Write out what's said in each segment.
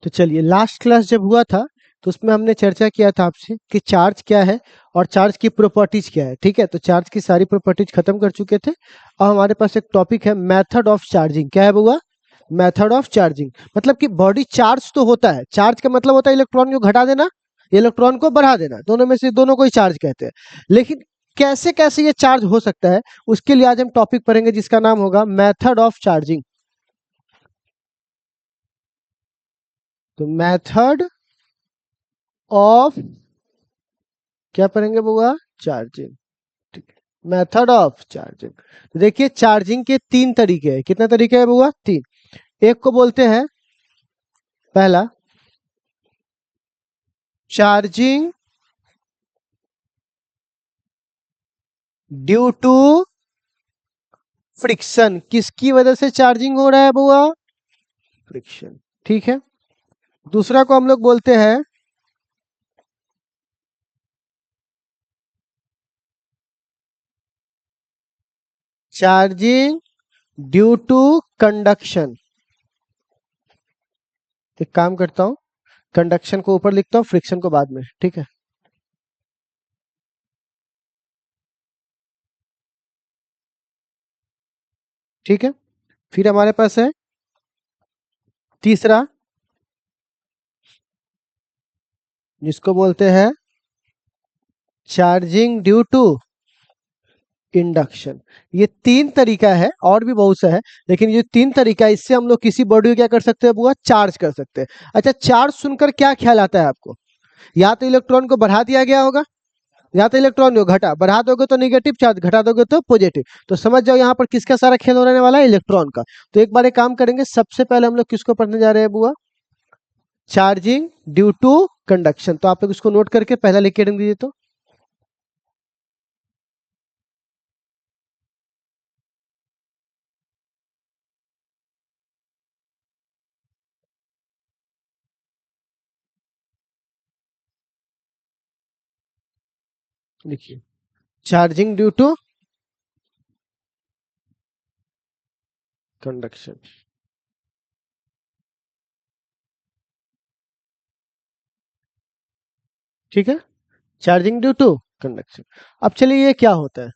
तो चलिए, last class जब हुआ था तो उसमें हमने चर्चा किया था आपसे कि चार्ज क्या है और चार्ज की प्रॉपर्टीज क्या है। ठीक है, तो चार्ज की सारी प्रॉपर्टीज खत्म कर चुके थे और हमारे पास एक टॉपिक है मेथड ऑफ चार्जिंग। क्या है बुआ? Method of charging. मतलब कि बॉडी चार्ज तो होता है, चार्ज का मतलब होता है इलेक्ट्रॉन को घटा देना, इलेक्ट्रॉन को बढ़ा देना, दोनों में से दोनों को ही चार्ज कहते हैं। लेकिन कैसे कैसे ये चार्ज हो सकता है, उसके लिए आज हम टॉपिक पढ़ेंगे जिसका नाम होगा मेथड ऑफ चार्जिंग। तो मेथड ऑफ क्या पढ़ेंगे बुआ? चार्जिंग। ठीक है, मेथड ऑफ चार्जिंग। तो देखिए, चार्जिंग के तीन तरीके हैं। कितने तरीके हैं बुआ? तीन। एक को बोलते हैं पहला चार्जिंग ड्यू टू फ्रिक्शन। किसकी वजह से चार्जिंग हो रहा है बुआ? फ्रिक्शन। ठीक है। दूसरा को हम लोग बोलते हैं चार्जिंग ड्यू टू कंडक्शन। एक काम करता हूं, कंडक्शन को ऊपर लिखता हूं, फ्रिक्शन को बाद में। ठीक है। ठीक है, फिर हमारे पास है तीसरा, जिसको बोलते हैं चार्जिंग ड्यू टू इंडक्शन। ये तीन तरीका है, और भी बहुत सा है, लेकिन ये तीन तरीका है, इससे हम लोग किसी बॉडी को क्या कर सकते हैं बुआ? चार्ज कर सकते हैं। अच्छा, चार्ज सुनकर क्या ख्याल आता है आपको? या तो इलेक्ट्रॉन को बढ़ा दिया गया होगा, या तो इलेक्ट्रॉन को घटा, बढ़ा दोगे तो निगेटिव चार्ज, घटा दोगे तो पॉजिटिव। तो समझ जाओ यहाँ पर किसका सारा खेल होने वाला है? इलेक्ट्रॉन का। तो एक बार एक काम करेंगे, सबसे पहले हम लोग किसको पढ़ने जा रहे हैं बुआ? Charging due to conduction. तो आप लोग इसको नोट करके पहला लिख के रख दीजिए। तो लिखिए, चार्जिंग ड्यू टू कंडक्शन। ठीक है, चार्जिंग ड्यू टू कंडक्शन। अब चलिए, ये क्या होता है?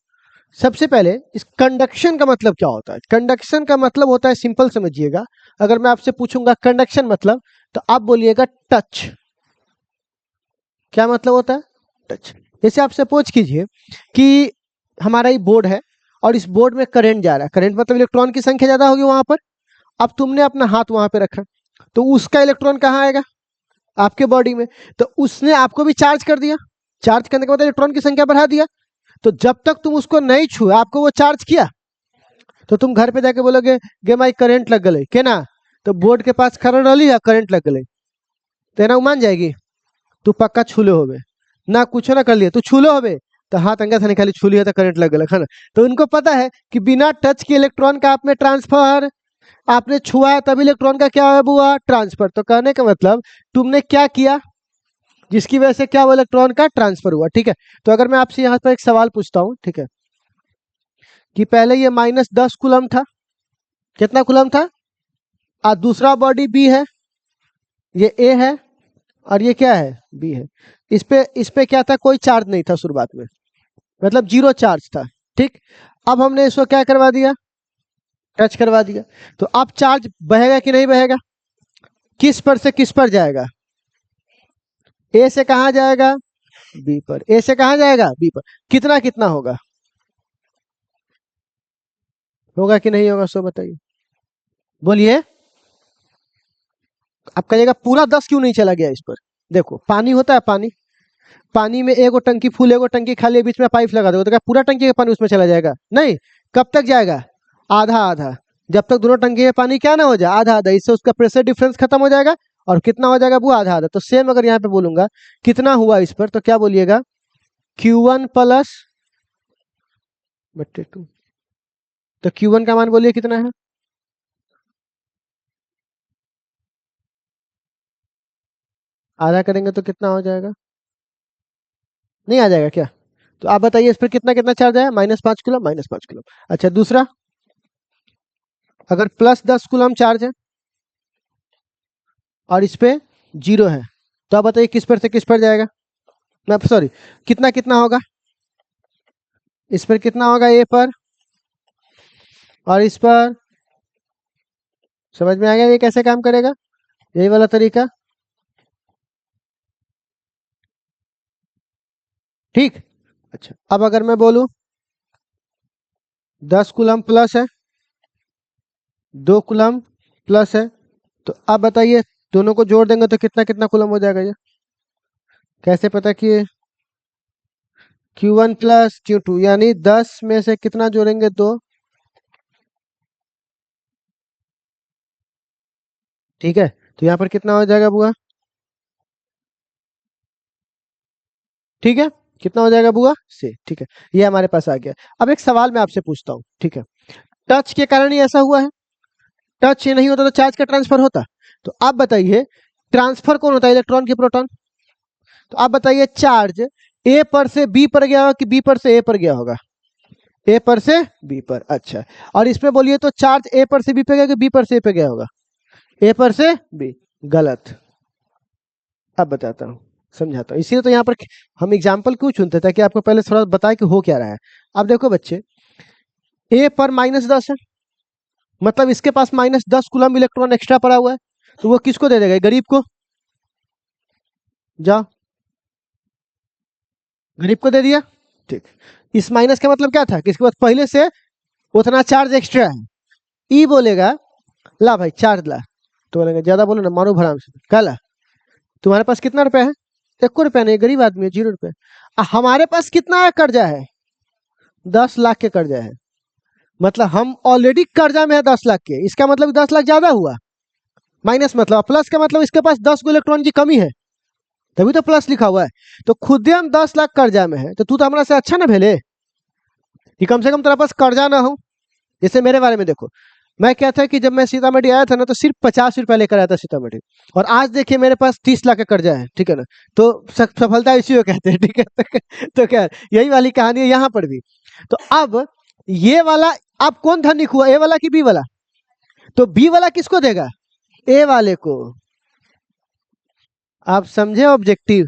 सबसे पहले इस कंडक्शन का मतलब क्या होता है? कंडक्शन का मतलब होता है, सिंपल समझिएगा, अगर मैं आपसे पूछूंगा कंडक्शन मतलब, तो आप बोलिएगा टच। क्या मतलब होता है? टच। जैसे आप सपोज कीजिए कि हमारा ये बोर्ड है और इस बोर्ड में करंट जा रहा है। करंट मतलब इलेक्ट्रॉन की संख्या ज्यादा होगी वहां पर। अब तुमने अपना हाथ वहां पे रखा, तो उसका इलेक्ट्रॉन कहाँ आएगा? आपके बॉडी में। तो उसने आपको भी चार्ज कर दिया। चार्ज करने के बाद इलेक्ट्रॉन की संख्या बढ़ा दिया। तो जब तक तुम उसको नहीं छुए, आपको वो चार्ज किया, तो तुम घर पे जाके बोलोगे गे माई करंट लग गए के ना। तो बोर्ड के पास खड़ा रही या करंट लग गए, तो ना मान जाएगी। तू पक्का छूले होबे ना, कुछ ना कर लिए तू छूले होबे। तो हाथ अंगा था खाली छू लिया तो करंट लग गया है ना। तो उनको पता है कि बिना टच के इलेक्ट्रॉन का आप में ट्रांसफर, आपने छुआ है तभी इलेक्ट्रॉन का क्या हुआ? ट्रांसफर। तो कहने का मतलब तुमने क्या किया जिसकी वजह से क्या हुआ? इलेक्ट्रॉन का ट्रांसफर हुआ। ठीक है। तो अगर मैं आपसे यहाँ पर एक सवाल पूछता हूँ, ठीक है, कि पहले ये -10 कूलम था। कितना कूलम था? और दूसरा बॉडी बी है, ये ए है, और ये क्या है? बी है। इस पे क्या था? कोई चार्ज नहीं था शुरुआत में, मतलब जीरो चार्ज था। ठीक। अब हमने इसको क्या करवा दिया? टच करवा दिया। तो अब चार्ज बहेगा कि नहीं बहेगा? किस पर से किस पर जाएगा? ए से कहा जाएगा? बी पर। ए से कहा जाएगा? बी पर। कितना कितना होगा? होगा कि नहीं होगा, सो बताइए, बोलिए। आप कहिएगा पूरा 10 क्यों नहीं चला गया इस पर? देखो, पानी होता है, पानी, पानी में एगो टंकी फुल एगो टंकी खाली है, बीच में पाइप लगा दो तो क्या पूरा टंकी का पानी उसमें चला जाएगा? नहीं। कब तक जाएगा? आधा आधा। जब तक दोनों टंकी में पानी क्या ना हो जाए, आधा आधा, इससे उसका प्रेशर डिफरेंस खत्म हो जाएगा। और कितना हो जाएगा वो? आधा आधा। तो सेम अगर यहाँ पे बोलूंगा कितना हुआ इस पर, तो क्या बोलिएगा? Q1 प्लस बट्टे 2। तो Q1 का मान बोलिए कितना है? आधा करेंगे तो कितना हो जाएगा? नहीं आ जाएगा क्या? तो आप बताइए, इस पर कितना कितना चार्ज आया? -5 कूलम, -5 कूलम। अच्छा, दूसरा, अगर +10 कूलम चार्ज है और इस पे 0 है, तो आप बताइए किस पर से किस पर जाएगा, मैं सॉरी, कितना कितना होगा, इस पर कितना होगा ए पर, और इस पर, समझ में आ गया ये कैसे काम करेगा, यही वाला तरीका, ठीक। अच्छा, अब अगर मैं बोलूं 10 कूलम प्लस है, 2 कूलम प्लस है, तो आप बताइए दोनों को जोड़ देंगे तो कितना कितना कूलम हो जाएगा ये, कैसे पता कि Q1 प्लस Q2, यानी 10 में से कितना जोड़ेंगे, 2, ठीक है, तो यहाँ पर कितना हो जाएगा बुआ, ठीक है, कितना हो जाएगा बुआ से, ठीक है, ये हमारे पास आ गया। अब एक सवाल मैं आपसे पूछता हूँ, ठीक है, टच के कारण ही ऐसा हुआ है, टच ये नहीं होता तो चार्ज का ट्रांसफर होता, तो आप बताइए ट्रांसफर कौन होता है, इलेक्ट्रॉन की प्रोटॉन, तो आप बताइए चार्ज ए पर से बी पर गया होगा कि बी पर से ए पर गया होगा, ए पर से बी पर, अच्छा, और इसमें बोलिए तो चार्ज ए पर से बी पे गया कि बी पर से ए पे गया होगा, ए पर से बी, गलत। अब बताता हूँ, समझाता हूँ, इसीलिए तो यहाँ पर हम एग्जाम्पल क्यों चुनते हैं, ताकि आपको पहले थोड़ा बताए कि हो क्या रहा है। अब देखो बच्चे, ए पर -10 है, मतलब इसके पास -10 कूलम इलेक्ट्रॉन एक्स्ट्रा पड़ा हुआ है, तो वो किसको दे देगा, गरीब को, जाओ, गरीब को दे दिया, ठीक। इस माइनस का मतलब क्या था कि इसके पास पहले से उतना चार्ज एक्स्ट्रा है, ई बोलेगा ला भाई चार्ज ला, तो बोलेंगे ज्यादा बोलो ना, मारो भराम से, क्या ला, तुम्हारे पास कितना रुपया है, 1 रुपया नहीं, गरीब आदमी है, 0 रुपये, हमारे पास कितना कर्जा है, 10 लाख के कर्जा है, मतलब हम ऑलरेडी कर्जा में है 10 लाख के, इसका मतलब 10 लाख ज्यादा हुआ, माइनस मतलब प्लस का मतलब इसके पास 10 गो इलेक्ट्रॉन की कमी है, तभी तो प्लस लिखा हुआ है, तो खुद ही हम 10 लाख कर्जा में है, तो तू तो हमारा से अच्छा ना भेले कि कम से कम तेरा पास कर्जा ना हो। जैसे मेरे बारे में देखो, मैं क्या था कि जब मैं सीतामढ़ी आया था ना, तो सिर्फ 50 रुपया लेकर आया था सीतामढ़ी, और आज देखिए मेरे पास 30 लाख का कर्जा है, ठीक है ना, तो सफलता इसी को कहते हैं, ठीक है, तो क्या यही वाली कहानी है यहाँ पर भी। तो अब ये वाला, अब कौन धनिक हुआ, ए वाला कि बी वाला, तो बी वाला किसको देगा, ए वाले को, आप समझे ऑब्जेक्टिव,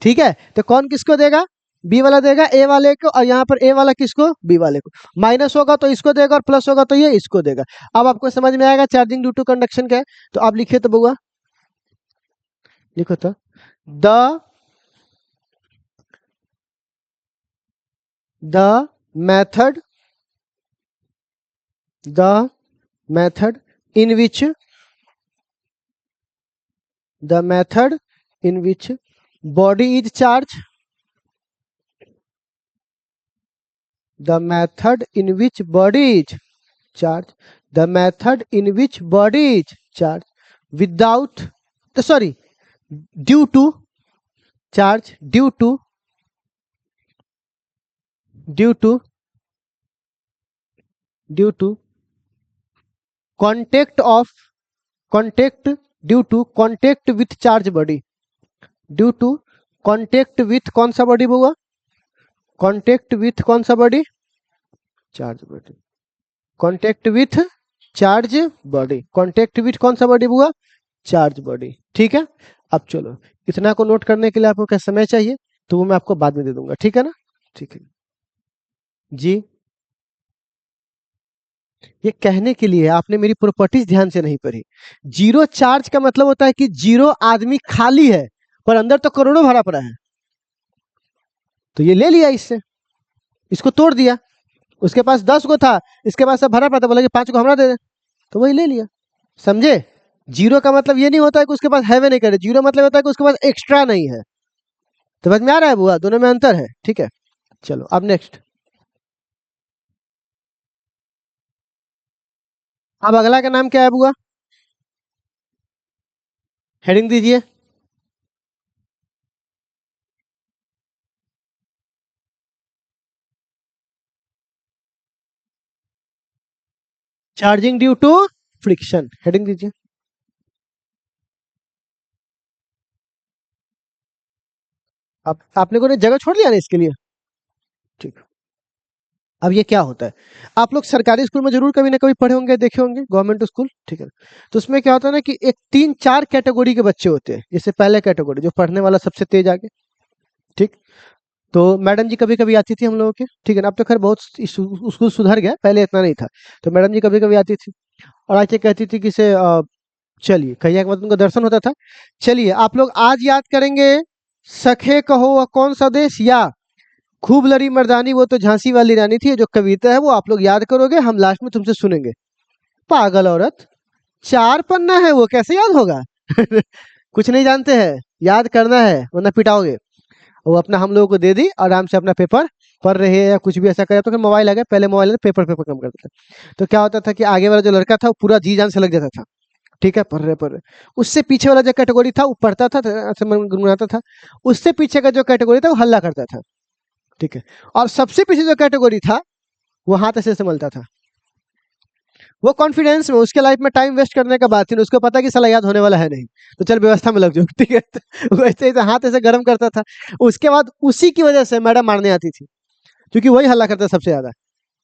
ठीक है, तो कौन किसको देगा, बी वाला देगा ए वाले को, और यहाँ पर ए वाला किसको, बी वाले को, माइनस होगा तो इसको देगा और प्लस होगा तो ये इसको देगा। अब आपको समझ में आएगा चार्जिंग ड्यू टू कंडक्शन क्या है, तो आप लिखिए तो बुआ, लिखो तो, the the method the method in which the method in which body is charge, the method in which body is charged, the method in which body is charged without, sorry, due to charge, due to due to contact of contact due to contact with charge body, due to contact with कौन सा body होगा, contact with कौन सा body, charge body, contact with charge body, contact with कौन सा body हुआ, charge body, ठीक है। अब चलो, इतना को नोट करने के लिए आपको क्या समय चाहिए, तो वो मैं आपको बाद में दे दूंगा, ठीक है ना, ठीक है जी। ये कहने के लिए आपने मेरी प्रॉपर्टीज ध्यान से नहीं पढ़ी, जीरो चार्ज का मतलब होता है कि जीरो आदमी खाली है, पर अंदर तो करोड़ों भरा पड़ा है, तो ये ले लिया इससे, इसको तोड़ दिया, उसके पास 10 गो था, इसके पास सब भरा पड़ा था, बोला कि 5 को हमरा दे दे, तो वही ले लिया, समझे। जीरो का मतलब ये नहीं होता है कि उसके पास है वे नहीं करे, जीरो मतलब होता है कि उसके पास एक्स्ट्रा नहीं है, तो समझ में आ रहा है बुआ, दोनों में अंतर है, ठीक है। चलो अब नेक्स्ट, अब अगला का नाम क्या है बुआ, हेडिंग दीजिए, charging due to friction, heading दीजिए। आप लोगों ने जगह छोड़ लिया ना इसके लिए, ठीक। अब ये क्या होता है, आप लोग सरकारी स्कूल में जरूर कभी ना कभी पढ़े होंगे, देखे होंगे, गवर्नमेंट स्कूल, ठीक है। तो उसमें क्या होता है ना कि एक तीन चार कैटेगरी के बच्चे होते हैं। जैसे पहले कैटेगरी जो पढ़ने वाला सबसे तेज आगे, ठीक। तो मैडम जी कभी कभी आती थी हम लोगों के, ठीक है ना। अब तो खैर बहुत स्कूल सुधर गया, पहले इतना नहीं था। तो मैडम जी कभी कभी आती थी और आके कहती थी कि से चलिए, कहिए के बाद उनका दर्शन होता था। चलिए आप लोग आज याद करेंगे, सखे कहो वह कौन सा देश, या खूब लड़ी मर्दानी वो तो झांसी वाली रानी थी। ये जो कविता है वो आप लोग याद करोगे, हम लास्ट में तुमसे सुनेंगे। पागल औरत, 4 पन्ना है वो, कैसे याद होगा? कुछ नहीं जानते हैं, याद करना है वरना पिटाओगे। वो अपना हम लोगों को दे दी, आराम से अपना पेपर पढ़ रहे हैं या कुछ भी ऐसा करे। तो फिर मोबाइल आ गया, पहले मोबाइल पेपर पेपर कम करते थे। तो क्या होता था कि आगे वाला जो लड़का था वो पूरा जी जान से लग जाता था, ठीक है, पढ़ रहे। उससे पीछे वाला जो कैटेगरी था वो पढ़ता था, ऐसे मन गुनगुनाता था। उससे पीछे का जो कैटेगरी था वो हल्ला करता था, ठीक है। और सबसे पीछे जो कैटेगरी था वो हाथ ऐसे मलता था। वो कॉन्फिडेंस में, उसके लाइफ में टाइम वेस्ट करने का बात थी ना, उसको पता कि साला याद होने वाला है नहीं, तो चल व्यवस्था में लग जाओ, ठीक है। तो वैसे ऐसे हाथ ऐसे गर्म करता था। उसके बाद उसी की वजह से मैडम मारने आती थी, क्योंकि वही हल्ला करता था सबसे ज्यादा।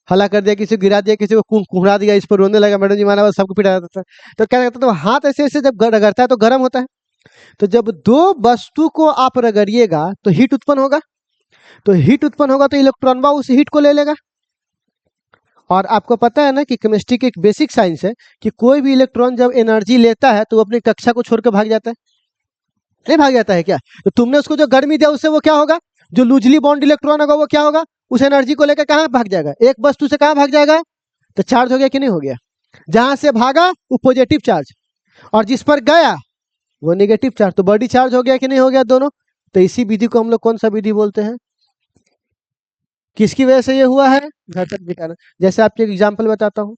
हल्ला कर दिया, किसी को गिरा दिया, किसी को कुहरा दिया, इस पर रोने लगा, मैडम जी मारा, बस सबको पिटा जाता था। तो क्या करता था, हाथ ऐसे ऐसे जब रगड़ता है तो गर्म होता है। तो जब दो वस्तु को आप रगड़िएगा तो हीट उत्पन्न होगा, तो हीट उत्पन्न होगा तो इलेक्ट्रॉन बा उस हीट को ले लेगा। और आपको पता है ना कि केमिस्ट्री की एक बेसिक साइंस है कि कोई भी इलेक्ट्रॉन जब एनर्जी लेता है तो वो अपनी कक्षा को छोड़कर भाग जाता है, नहीं भाग जाता है क्या? तो तुमने उसको जो गर्मी दिया उससे वो क्या होगा, जो लूजली बॉन्ड इलेक्ट्रॉन होगा वो क्या होगा, उस एनर्जी को लेकर कहाँ भाग जाएगा, एक वस्तु से कहाँ भाग जाएगा, तो चार्ज हो गया कि नहीं हो गया? जहां से भागा वो पॉजिटिव चार्ज, और जिस पर गया वो नेगेटिव चार्ज, तो बॉडी चार्ज हो गया कि नहीं हो गया दोनों? तो इसी विधि को हम लोग कौन सा विधि बोलते हैं? किसकी वजह से ये हुआ है? घटक विकर्ण। जैसे आपको एक एग्जाम्पल बताता हूँ।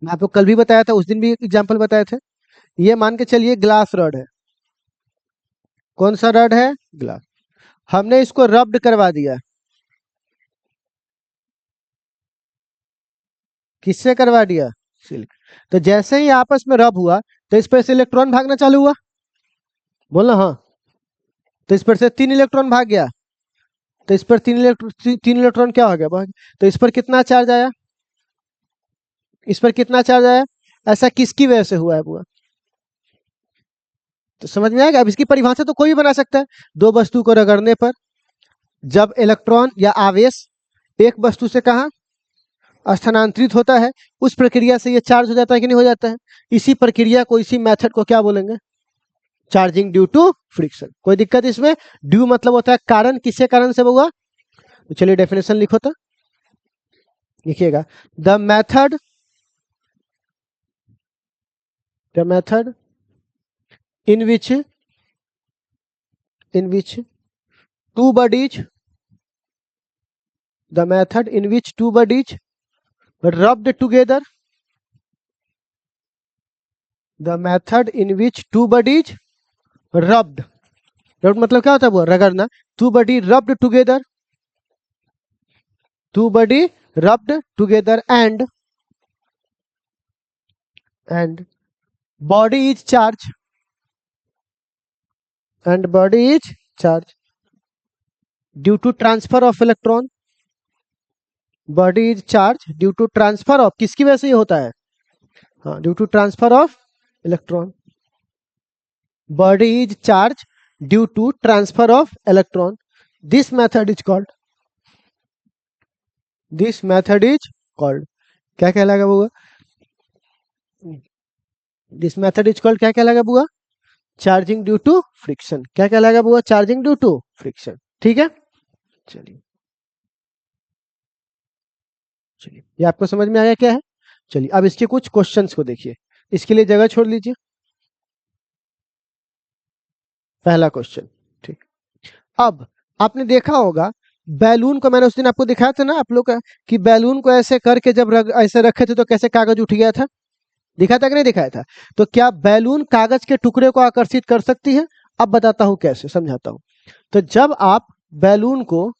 मैं आपको कल भी बताया था, उस दिन भी एग्जाम्पल बताए थे। ये मान के चलिए ग्लास रॉड है। कौन सा रॉड है? ग्लास। हमने इसको रब्ड करवा दिया। किससे करवा दिया? सिल्क। तो जैसे ही आपस में रब हुआ तो इस पर से इलेक्ट्रॉन भागना चालू हुआ, बोलना हाँ। तो इस पर से 3 इलेक्ट्रॉन भाग गया, तो इस पर 3 इलेक्ट्रॉन क्या हो गया, भाग। तो इस पर कितना चार्ज आया, इस पर कितना चार्ज आया? ऐसा किसकी वजह से हुआ है बुआ? तो समझ में आएगा। अब इसकी परिभाषा तो कोई भी बना सकता है। दो वस्तु को रगड़ने पर जब इलेक्ट्रॉन या आवेश एक वस्तु से कहा स्थानांतरित होता है, उस प्रक्रिया से ये चार्ज हो जाता है कि नहीं हो जाता है? इसी प्रक्रिया को, इसी मेथड को क्या बोलेंगे? Charging due to friction. कोई दिक्कत इसमें? ड्यू मतलब होता है कारण, किसके कारण से हुआ? तो चलिए डेफिनेशन लिखो तो, लिखिएगा। The method, the method in which, in which two bodies, the method in which two bodies rubbed together, the method in which two bodies rubbed, rubbed मतलब क्या होता है वो, रगड़ना। two body rubbed together, two body rubbed together and body is charge, and body is charge due to transfer of electron, body is charge due to transfer of, किसकी वजह से ये होता है? हाँ, due to transfer of electron. Body is charge due to transfer of electron. This method is called, this method is called, क्या कहलाएगा बुआ? दिस मेथड इज कॉल्ड क्या कहलाएगा बुआ? Charging due to friction. क्या कहलाएगा बुआ? Charging due to friction. ठीक है, चलिए, चलिए ये आपको समझ में आया क्या है? चलिए अब इसके कुछ क्वेश्चंस को देखिए, इसके लिए जगह छोड़ लीजिए। पहला क्वेश्चन, ठीक। अब आपने देखा होगा बैलून को, मैंने उस दिन आपको दिखाया था ना आप लोग का, कि बैलून को ऐसे करके जब ऐसे रखे थे तो कैसे कागज उठ गया था, दिखाया था कि नहीं दिखाया था? तो क्या बैलून कागज के टुकड़े को आकर्षित कर सकती है? अब बताता हूं कैसे, समझाता हूं। तो जब आप बैलून को,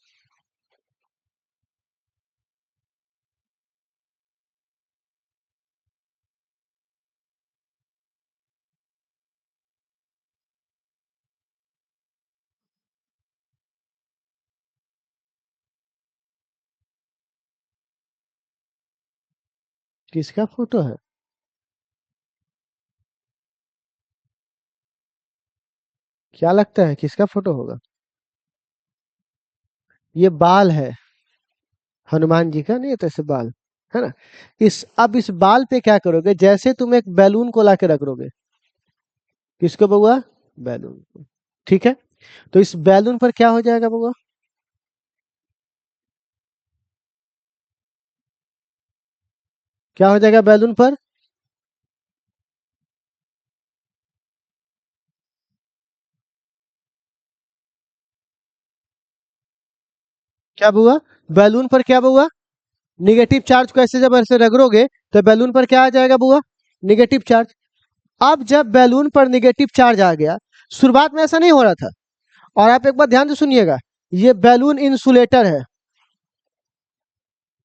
किसका फोटो है? क्या लगता है किसका फोटो होगा? ये बाल है, हनुमान जी का, नहीं है तो ऐसे बाल, है ना? इस बाल पे क्या करोगे, जैसे तुम एक बैलून को लाके रख दोगे। किसको बउआ? बैलून को। ठीक है, तो इस बैलून पर क्या हो जाएगा बउआ? क्या हो जाएगा बैलून पर? क्या बउआ? बैलून पर क्या बउआ? निगेटिव चार्ज को ऐसे जब ऐसे रगड़ोगे तो बैलून पर क्या आ जाएगा बुआ? Negative charge. अब जब बैलून पर निगेटिव चार्ज आ गया, शुरुआत में ऐसा नहीं हो रहा था, और आप एक बार ध्यान से सुनिएगा, ये बैलून इंसुलेटर है।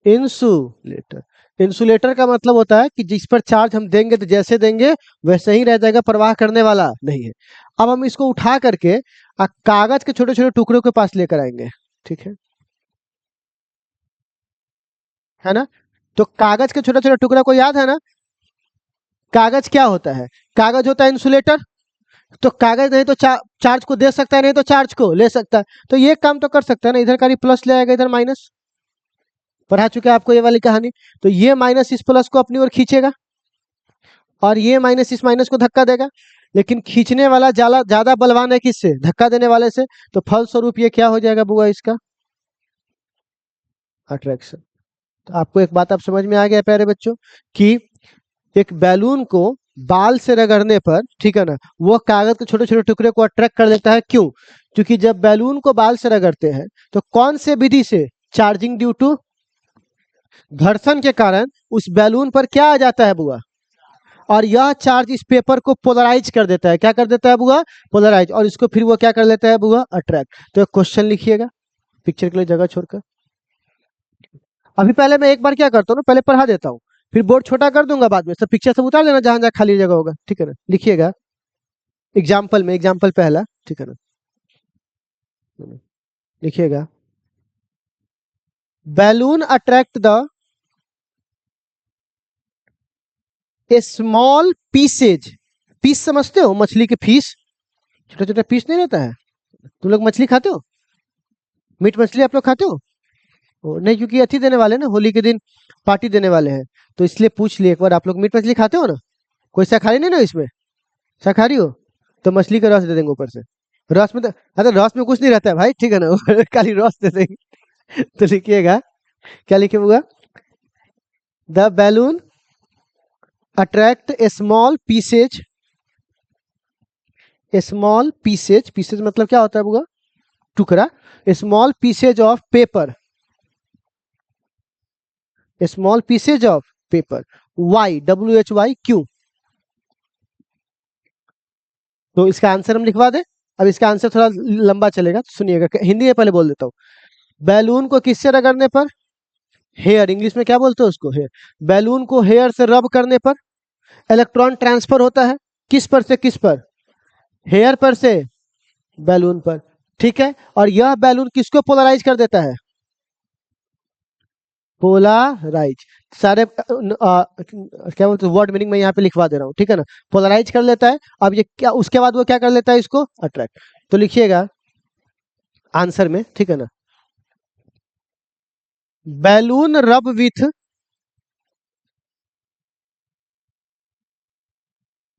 इंसुलेटर, इंसुलेटर का मतलब होता है कि जिस पर चार्ज हम देंगे तो जैसे देंगे वैसे ही रह जाएगा, प्रवाह करने वाला नहीं है। अब हम इसको उठा करके कागज के छोटे छोटे टुकड़ों के पास लेकर आएंगे। ठीक है ना? तो कागज के छोटे छोटे टुकड़ा को याद है ना? कागज क्या होता है? कागज होता है इंसुलेटर। तो कागज नहीं तो चार्ज को दे सकता है, नहीं तो चार्ज को ले सकता है। तो ये काम तो कर सकता है ना, इधर का ही प्लस ले आएगा, इधर माइनस। पढ़ा चुके हैं आपको ये वाली कहानी। तो ये माइनस इस प्लस को अपनी ओर खींचेगा, और ये माइनस इस माइनस को धक्का देगा। लेकिन खींचने वाला ज्यादा बलवान है किससे? धक्का देने वाले से। तो फलस्वरूप ये क्या हो जाएगा बुआ इसका? अट्रैक्शन। तो आपको एक बात आप समझ में आ गया प्यारे बच्चों, कि एक बैलून को बाल से रगड़ने पर, ठीक है ना, वो कागज के छोटे छोटे टुकड़े को अट्रैक्ट कर लेता है। क्यों? क्योंकि जब बैलून को बाल से रगड़ते हैं तो कौन से विधि से? चार्जिंग ड्यू टू, घर्षण के कारण उस बैलून पर क्या आ जाता है बुआ? और यह चार्ज इस पेपर को पोलराइज कर देता है। क्या कर देता है बुआ? पोलराइज। और इसको फिर वो क्या कर लेता है बुआ? अट्रैक्ट। तो एक क्वेश्चन लिखिएगा पिक्चर के लिए जगह छोड़कर। अभी पहले मैं एक बार क्या करता हूँ ना, पहले पढ़ा देता हूँ, फिर बोर्ड छोटा कर दूंगा, बाद में सब पिक्चर सब उतार देना जहां जहां खाली जगह होगा। ठीक है ना? लिखिएगा एग्जाम्पल में, एग्जाम्पल पहला, ठीक है ना? लिखिएगा, balloon attract the a small pieces. Piece समझते हो? मछली के पीस, छोटा छोटा पीस नहीं रहता है? तुम लोग मछली खाते हो? मीट मछली आप लोग खाते हो? नहीं, क्योंकि अथी देने वाले हैं ना, होली के दिन पार्टी देने वाले हैं, तो इसलिए पूछ लिए एक बार, आप लोग मीट मछली खाते हो ना? कोई शाकाहारी नहीं ना इसमें? शाकाहारी हो तो मछली का रस दे देंगे ऊपर से। रस में तो, अरे रस में कुछ नहीं रहता है भाई, ठीक है ना? खाली रस दे देंगे। तो लिखिएगा, क्या लिखिएगा? The balloon attract a small pieces, a small pieces, pieces मतलब क्या होता है बुआ? टुकड़ा। Small pieces of paper, small pieces of paper, why, WHY Q. तो इसका आंसर हम लिखवा दें। अब इसका आंसर थोड़ा लंबा चलेगा, तो सुनिएगा, हिंदी में पहले बोल देता हूँ। बैलून को किससे रगड़ने पर? हेयर, इंग्लिश में क्या बोलते हैं उसको? हेयर। बैलून को हेयर से रब करने पर इलेक्ट्रॉन ट्रांसफर होता है। किस पर से किस पर? हेयर पर से बैलून पर। ठीक है, और यह बैलून किसको पोलराइज कर देता है? पोलराइज। सारे क्या बोलते हैं, वर्ड मीनिंग में यहाँ पे लिखवा दे रहा हूँ, ठीक है ना? पोलराइज कर लेता है। अब ये क्या, उसके बाद वो क्या कर लेता है? इसको अट्रैक्ट। तो लिखिएगा आंसर में, ठीक है ना, balloon rub with,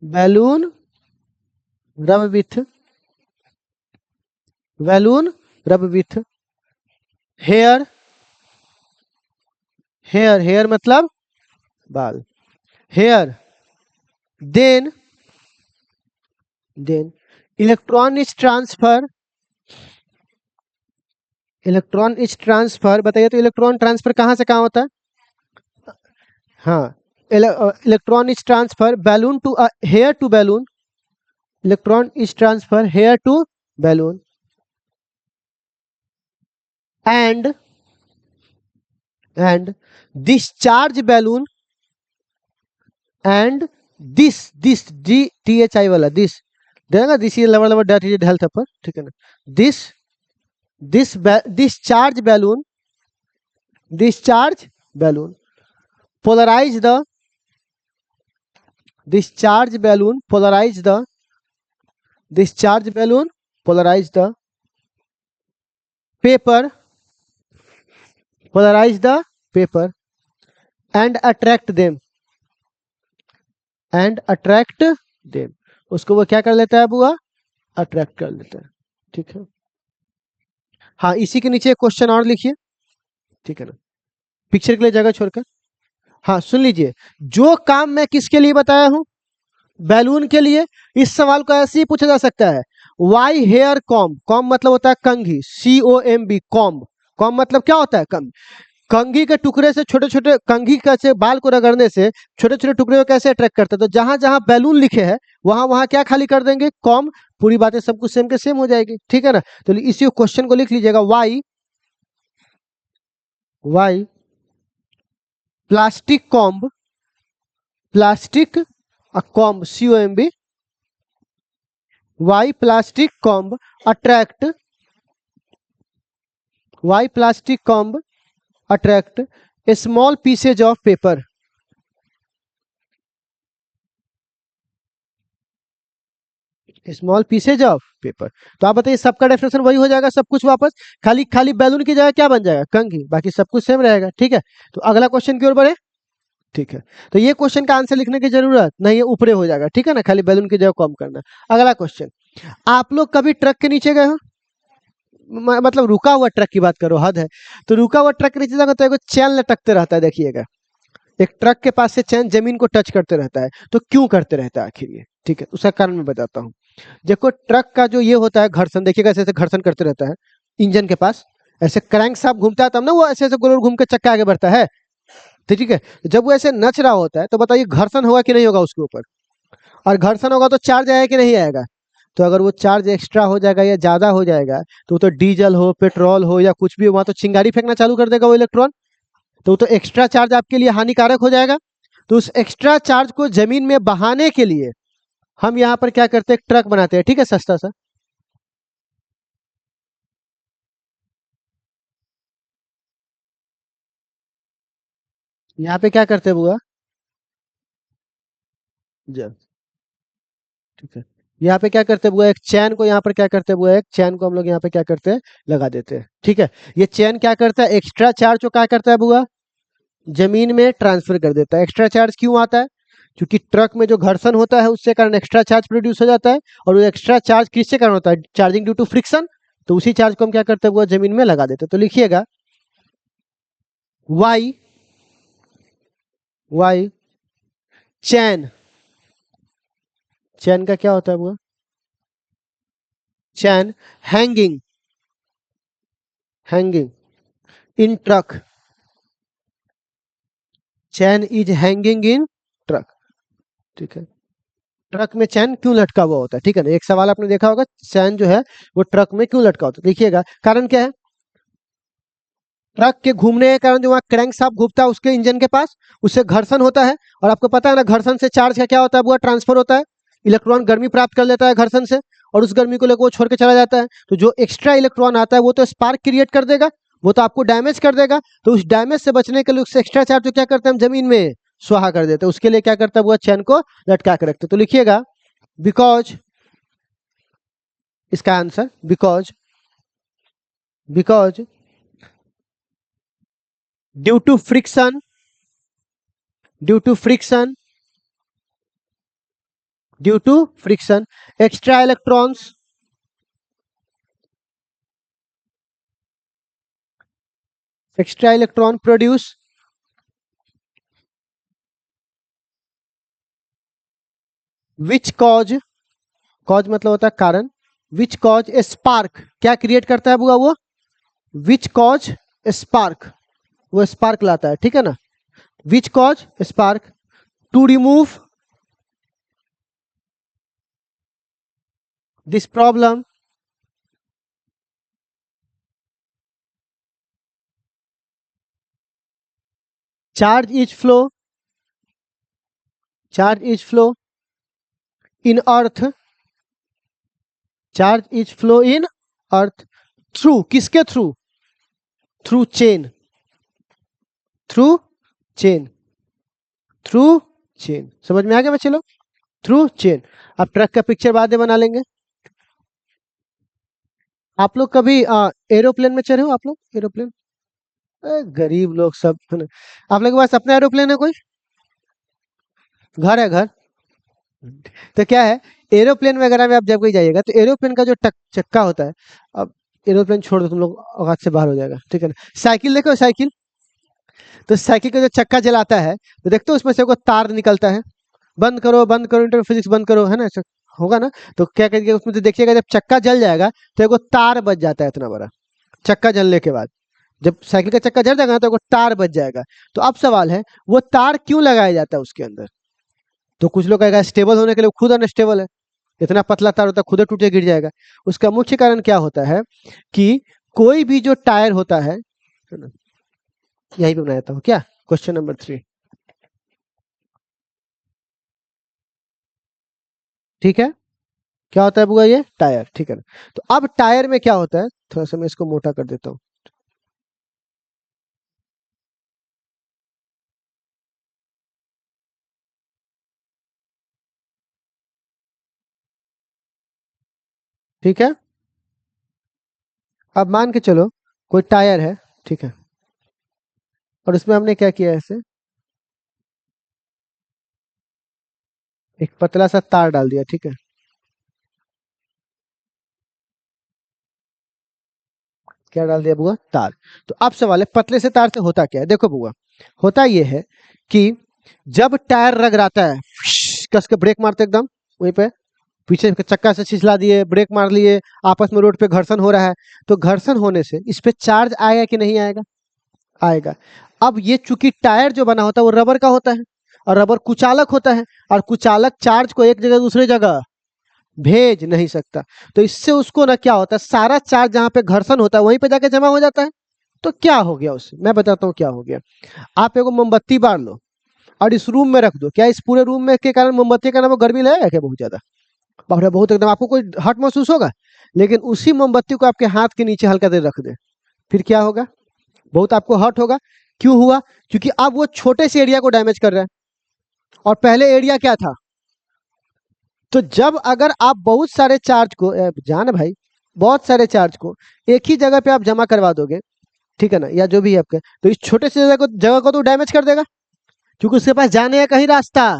balloon rub with, balloon rub with hair, hair, hair मतलब बाल, hair, then, then electron is transfer, electron is transfer, बताइए तो इलेक्ट्रॉन ट्रांसफर कहाँ से कहाँ होता है? हाँ, electron is transfer balloon to hair to balloon, electron is transfer hair to balloon, and and discharge balloon, and this DTHI वाला this देगा, दिस ये lover lover that is health पर, ठीक है ना? This this discharge balloon, discharge balloon polarize the discharge balloon polarize the discharge balloon polarize the paper polarize the paper and attract them and attract them। उसको वो क्या कर लेता है बुआ, अट्रैक्ट कर लेता है। ठीक है, हाँ इसी के नीचे क्वेश्चन और लिखिए, ठीक है ना, पिक्चर के लिए जगह छोड़कर। हाँ सुन लीजिए, जो काम मैं किसके लिए बताया हूं, बैलून के लिए। इस सवाल को ऐसे ही पूछा जा सकता है, वाई हेयर कॉम्ब, कॉम्ब मतलब होता है कंघी, COMB कॉम्ब, कॉम्ब मतलब क्या होता है, कंघी। कंघी के टुकड़े से छोटे छोटे, कंघी कैसे बाल को रगड़ने से छोटे छोटे टुकड़े को कैसे अट्रैक्ट करते हैं, तो जहां जहां बैलून लिखे हैं वहां वहां क्या खाली कर देंगे, कॉम्ब। पूरी बातें सब कुछ सेम के सेम हो जाएगी, ठीक है ना। तो इसी क्वेश्चन को लिख लीजिएगा, why why plastic comb, plastic comb COMB, why plastic comb attract, why plastic comb attract a small pieces of paper, small pieces of paper. तो आप बताइए सबका डेफिनेशन वही हो जाएगा, सब कुछ वापस, खाली खाली बैलून की जगह क्या बन जाएगा, कंघी, बाकी सब कुछ सेम रहेगा। ठीक है, तो अगला क्वेश्चन की ओर बढ़े। ठीक है, तो ये क्वेश्चन का आंसर लिखने की जरूरत नहीं है, ऊपरे हो जाएगा, ठीक है ना, खाली बैलून की जगह कम करना। अगला क्वेश्चन, आप लोग कभी ट्रक के नीचे गए हो, मतलब रुका हुआ ट्रक की बात करो, हद है। तो रुका हुआ ट्रक के नीचे जाएगा तो एक चैन लटकते रहता है, देखिएगा एक ट्रक के पास से चैन जमीन को टच करते रहता है, तो क्यों करते रहता है आखिर ये, ठीक है, उसका कारण मैं बताता हूँ। देखो ट्रक का जो ये होता है घर्षण, देखिएगा ऐसे ऐसे घर्षण करते रहता है इंजन के पास, ऐसे क्रैंक साफ घूमता है तब ना वो ऐसे ऐसे गोल घूम के चक्का आगे बढ़ता है, तो ठीक है, जब वो ऐसे नच रहा होता है तो बताइए घर्षण होगा कि नहीं होगा उसके ऊपर, और घर्षण होगा तो चार्ज आएगा कि नहीं आएगा। तो अगर वो चार्ज एक्स्ट्रा हो जाएगा या ज्यादा हो जाएगा तो डीजल हो, पेट्रोल हो या कुछ भी हो, वहां तो चिंगारी फेंकना चालू कर देगा वो इलेक्ट्रॉन, तो एक्स्ट्रा चार्ज आपके लिए हानिकारक हो जाएगा। तो उस एक्स्ट्रा चार्ज को जमीन में बहाने के लिए हम यहाँ पर क्या करते हैं, ट्रक बनाते हैं, ठीक है, सस्ता सा। यहाँ पे क्या करते हैं बुआ, जब, ठीक है, यहाँ पे क्या करते हैं बुआ, एक चैन को यहाँ पर क्या करते हैं बुआ, एक चैन को हम लोग यहाँ पे क्या करते हैं, लगा देते हैं, ठीक है। ये चैन क्या करता है, एक्स्ट्रा चार्ज को क्या करता है बुआ, जमीन में ट्रांसफर कर देता है। एक्स्ट्रा चार्ज क्यों आता है, क्योंकि ट्रक में जो घर्षण होता है उससे कारण एक्स्ट्रा चार्ज प्रोड्यूस हो जाता है, और वो एक्स्ट्रा चार्ज किससे कारण होता है, चार्जिंग ड्यू टू फ्रिक्शन। तो उसी चार्ज को हम क्या करते हैं वो जमीन में लगा देते हैं। तो लिखिएगा वाई वाई चैन, चैन का क्या होता है वो, chain hanging, hanging in truck, chain is hanging in truck, ठीक है। ट्रक में चैन क्यों लटका हुआ होता है, ठीक है ना, एक सवाल आपने देखा होगा, चैन जो है वो ट्रक में क्यों लटका होता है, देखिएगा कारण क्या है, ट्रक के घूमने के कारण जो वहाँ क्रैंक शाफ्ट घूमता है उसके इंजन के पास, उससे घर्षण होता है, और आपको पता है ना घर्षण से चार्ज का क्या होता है वो ट्रांसफर होता है, इलेक्ट्रॉन गर्मी प्राप्त कर लेता है घर्षण से, और उस गर्मी को लेकर वो छोड़ के चला जाता है। तो जो एक्स्ट्रा इलेक्ट्रॉन आता है वो तो स्पार्क क्रिएट कर देगा, वो तो आपको डैमेज कर देगा। तो उस डैमेज से बचने के लिए उस एक्स्ट्रा चार्ज को क्या करते हैं हम जमीन में स्वाहा कर देते हैं, उसके लिए क्या करता है वो चैन को लटका के रखते। तो लिखिएगा बिकॉज, इसका answer because, because due to friction, due to friction, due to friction extra electrons, extra electron produce, which cause, cause मतलब होता है कारण, विच कॉज ए स्पार्क, क्या क्रिएट करता है बुआ वो, विच कॉज स्पार्क, वो स्पार्क लाता है, ठीक है ना, which cause spark to remove this problem, charge is flow, charge is flow in earth, charge is flow in earth through, किसके through, through chain, through chain, through chain. समझ में आ गया बच्चे लोग। Through chain. अब ट्रक का picture बाद में बना लेंगे। आप लोग कभी एरोप्लेन में चढ़े हो? आप लोग एरोप्लेन, गरीब लोग सब है ना। आप लोग के पास अपना एरोप्लेन है कोई? घर है घर? तो क्या है, एरोप्लेन वगैरह में आप जब कहीं जाइएगा तो एरोप्लेन का जो चक्का होता है, अब एरोप्लेन छोड़ दो, तुम लोग औकात से बाहर हो जाएगा, ठीक है ना। साइकिल देखो, साइकिल, तो साइकिल का जो चक्का जलाता है तो देखते हो उसमें से कोई तार निकलता है, बंद करो इंटर फिजिक्स बंद करो, है ना, ऐसा होगा ना। तो क्या करिए उसमें तो देखिएगा, जब चक्का जल जाएगा तो एगो तार बच जाता है इतना बड़ा, चक्का जलने के बाद जब साइकिल का चक्का जल जाएगा ना तो एगो तार बच जाएगा। तो अब सवाल है, वो तार क्यों लगाया जाता है उसके अंदर? तो कुछ लोग कहेगा स्टेबल होने के लिए, वो खुद अनस्टेबल है, इतना पतला तार होता है खुद टूट के गिर जाएगा। उसका मुख्य कारण क्या होता है कि कोई भी जो टायर होता है ना, यही पे बनाया था क्या, क्वेश्चन नंबर 3, ठीक है। क्या होता है बुआ, ये टायर, ठीक है ना। तो अब टायर में क्या होता है, थोड़ा सा मैं इसको मोटा कर देता हूँ, ठीक है। अब मान के चलो कोई टायर है, ठीक है, और उसमें हमने क्या किया है, ऐसे एक पतला सा तार डाल दिया, ठीक है। क्या डाल दिया बुआ, तार। तो अब सवाल है पतले से तार से होता क्या है, देखो बुआ, होता ये है कि जब टायर रगड़ाता है, कस के ब्रेक मारते एकदम वहीं पे, पीछे के चक्का से छिछला दिए, ब्रेक मार लिए, आपस में रोड पे घर्षण हो रहा है, तो घर्षण होने से इस पे चार्ज आएगा कि नहीं आएगा? आएगा। अब ये चूंकि टायर जो बना होता है वो रबर का होता है, और रबर कुचालक होता है, और कुचालक चार्ज को एक जगह दूसरे जगह भेज नहीं सकता। तो इससे उसको ना क्या होता है, सारा चार्ज जहां पे घर्षण होता है वहीं पे जाके जमा हो जाता है। तो क्या हो गया उससे, मैं बताता हूँ क्या हो गया। आप एगो मोमबत्ती बार लो और इस रूम में रख दो, क्या इस पूरे रूम में के कारण मोमबत्ती का नाम वो गर्मी लगेगा क्या, बहुत ज्यादा? बाप रे, बहुत एकदम आपको कोई हट महसूस होगा। लेकिन उसी मोमबत्ती को आपके हाथ के नीचे हल्का देर रख दे, फिर क्या होगा, बहुत आपको हर्ट होगा। क्यों हुआ? क्योंकि अब वो छोटे से एरिया को डैमेज कर रहा है, और पहले एरिया क्या था। तो जब अगर आप बहुत सारे चार्ज को जान भाई, बहुत सारे चार्ज को एक ही जगह पे आप जमा करवा दोगे, ठीक है ना, या जो भी है आपके, तो इस छोटे से जगह को तो डैमेज कर देगा, क्योंकि उसके पास जाने का कहीं रास्ता,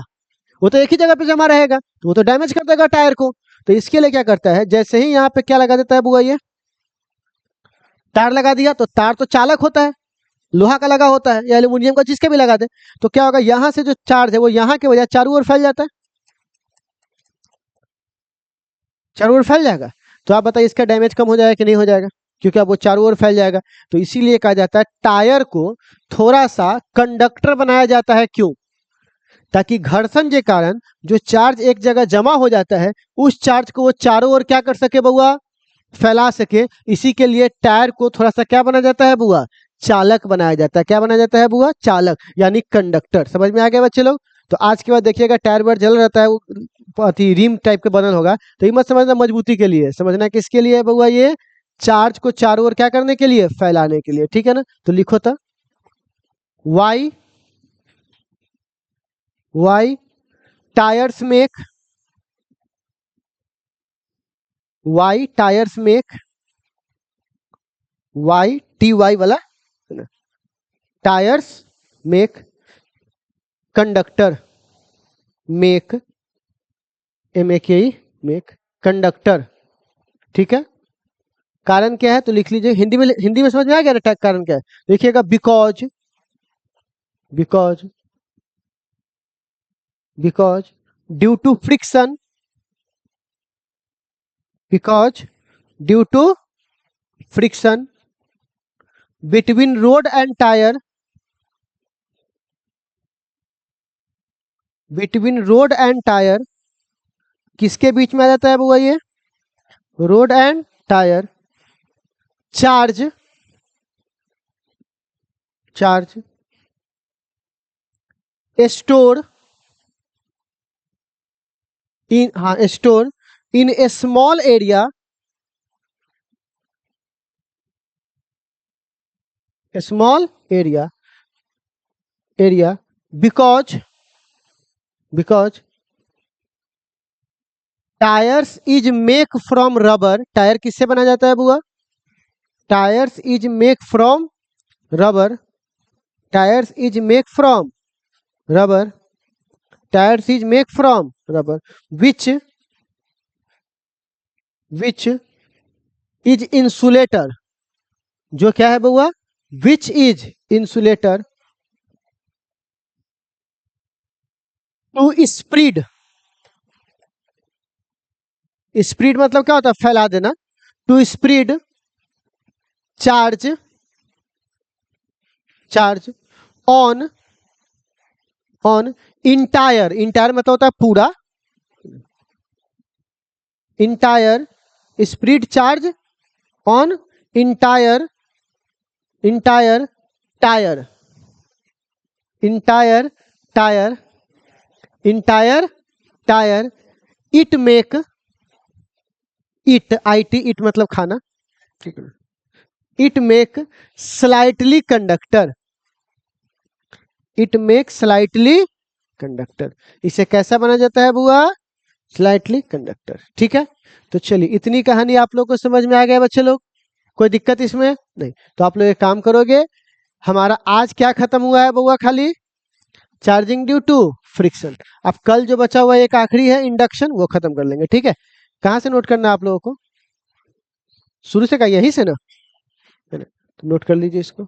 वो तो एक ही जगह पे जमा रहेगा, तो वो तो डैमेज कर देगा टायर को। तो इसके लिए क्या करता है, जैसे ही यहाँ पे क्या लगा देता है बुआ, ये तार लगा दिया, तो तार तो चालक होता है, लोहा का लगा होता है या एल्यूमिनियम का, जिसके भी लगा दे, तो क्या होगा, यहाँ से जो चार्ज है वो यहाँ के बजाय चारों ओर फैल जाता है, चारों ओर फैल जाएगा। तो आप बताइए इसका डैमेज कम हो जाएगा कि नहीं हो जाएगा, क्योंकि अब वो चारों ओर फैल जाएगा। तो इसीलिए कहा जाता है टायर को थोड़ा सा कंडक्टर बनाया जाता है, क्यों? ताकि घर्षण के कारण जो चार्ज एक जगह जमा हो जाता है, उस चार्ज को वो चारों ओर क्या कर सके बुआ, फैला सके। इसी के लिए टायर को थोड़ा सा क्या बना जाता है बुआ, चालक बनाया जाता है। क्या बनाया जाता है बुआ, चालक, यानी कंडक्टर। समझ में आ गया बच्चे लोग? तो आज के बाद देखिएगा टायर बार जल रहता है, वो अति रिम टाइप के बनल होगा, तो ये मत समझना मजबूती के लिए, समझना किसके लिए है बुआ, ये चार्ज को चारों ओर क्या करने के लिए, फैलाने के लिए, ठीक है ना। तो लिखो तो, why, why tyres make, why tyres make, why T why वाला tyres make conductor, make M A K E, make conductor, ठीक है। कारण क्या है तो लिख लीजिए, हिंदी में समझ में आ गया ना कारण क्या है, देखिएगा, because, because, because due to friction, because due to friction between road and tyre, between road and tyre, किसके बीच में आ जाता है बुआ ये, road and tyre, charge, charge store in, हाँ store in a small area, small area, area because, because tyres is make from rubber, tyre किससे बना जाता है बुआ? Tyres is make from rubber, tyres is make from rubber, tyres is make from rubber, which which is insulator, जो क्या है बुआ? Which is insulator to spread, spread मतलब क्या होता है? फैला देना। To spread charge, charge on, on entire, entire मतलब होता है पूरा, entire spread charge on entire, entire tyre, entire tyre, entire tyre, it make, it I T, it मतलब खाना, ठीक है, it make slightly conductor, it make slightly conductor, इसे कैसा बना जाता है बुआ? Slightly conductor. ठीक है, तो चलिए इतनी कहानी आप लोग को समझ में आ गया बच्चे लोग? कोई दिक्कत इसमें नहीं? तो आप लोग एक काम करोगे, हमारा आज क्या खत्म हुआ है बुआ? खाली चार्जिंग ड्यू टू फ्रिक्शन। अब कल जो बचा हुआ एक आखिरी है इंडक्शन, वो खत्म कर लेंगे। ठीक है, कहाँ से नोट करना है आप लोगों को? शुरू से का यही से ना, है ना? तो नोट कर लीजिए इसको।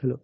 हेलो।